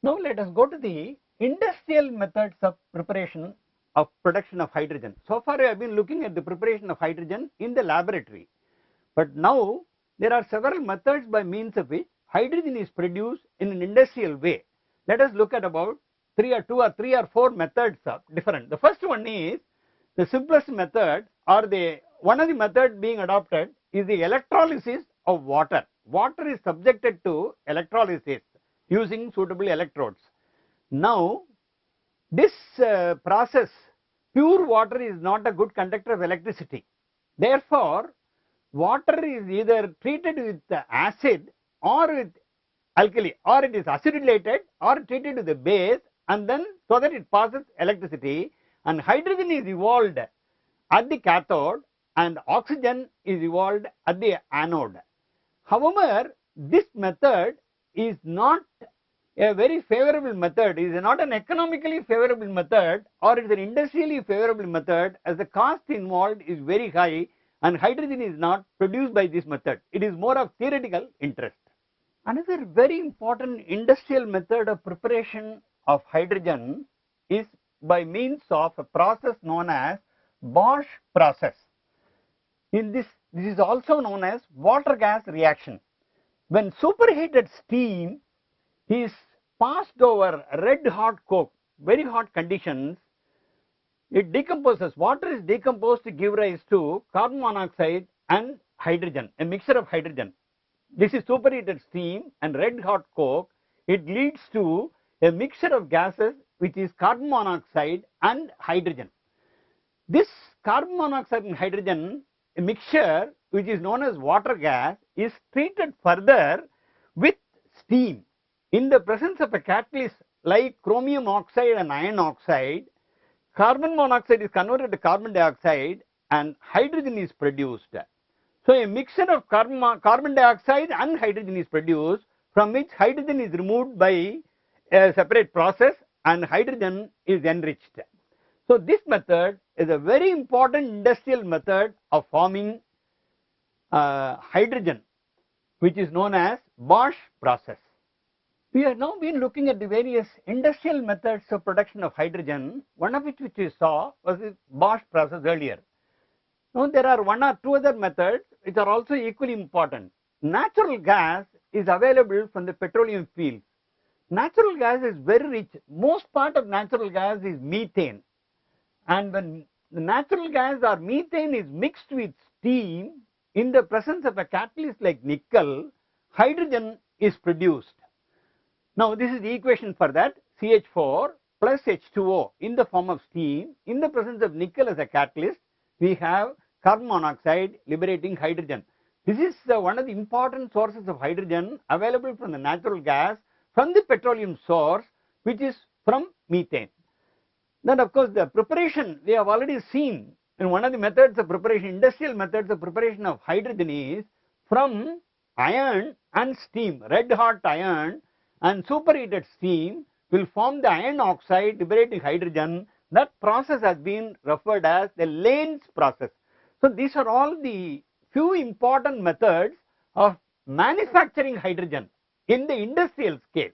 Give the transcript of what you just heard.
Now let us go to the industrial methods of preparation of production of hydrogen. So far I have been looking at the preparation of hydrogen in the laboratory, but now there are several methods by means of which hydrogen is produced in an industrial way. Let us look at about three or four methods of different. The first one is the simplest method, or the one of the methods being adopted is the electrolysis of water. Water is subjected to electrolysis using suitable electrodes. Now this process, pure water is not a good conductor of electricity. Therefore water is either treated with acid or with alkali, or it is acidulated or treated with a base, and then so that it passes electricity, and hydrogen is evolved at the cathode and oxygen is evolved at the anode. However, this method is not a very favorable method, it is not an economically favorable method, or it is an industrially favorable method, as the cost involved is very high and hydrogen is not produced by this method. It is more of theoretical interest. Another very important industrial method of preparation of hydrogen is by means of a process known as Bosch process. In this is also known as water gas reaction. When superheated steam is passed over red hot coke, very hot conditions, it decomposes. Water is decomposed to give rise to carbon monoxide and hydrogen, a mixture of hydrogen. This is superheated steam and red hot coke. It leads to a mixture of gases which is carbon monoxide and hydrogen. This carbon monoxide and hydrogen mixture, which is known as water gas, is treated further with steam. In the presence of a catalyst like chromium oxide and iron oxide, carbon monoxide is converted to carbon dioxide and hydrogen is produced. So a mixture of carbon dioxide and hydrogen is produced, from which hydrogen is removed by a separate process and hydrogen is enriched. So this method is a very important industrial method of forming hydrogen, which is known as Bosch process. We have now been looking at the various industrial methods of production of hydrogen, one of which we saw was the Bosch process earlier. Now there are one or two other methods which are also equally important. Natural gas is available from the petroleum fields. Natural gas is very rich. Most part of natural gas is methane. And when the natural gas or methane is mixed with steam in the presence of a catalyst like nickel, hydrogen is produced. Now this is the equation for that: CH4 plus H2O in the form of steam. In the presence of nickel as a catalyst, we have carbon monoxide liberating hydrogen. This is one of the important sources of hydrogen available from the natural gas from the petroleum source, which is from methane. Then of course the preparation we have already seen in one of the methods of preparation, industrial methods of preparation of hydrogen, is from iron and steam. Red hot iron and superheated steam will form the iron oxide liberating hydrogen. That process has been referred as the Lane's process. So these are all the few important methods of manufacturing hydrogen in the industrial scale.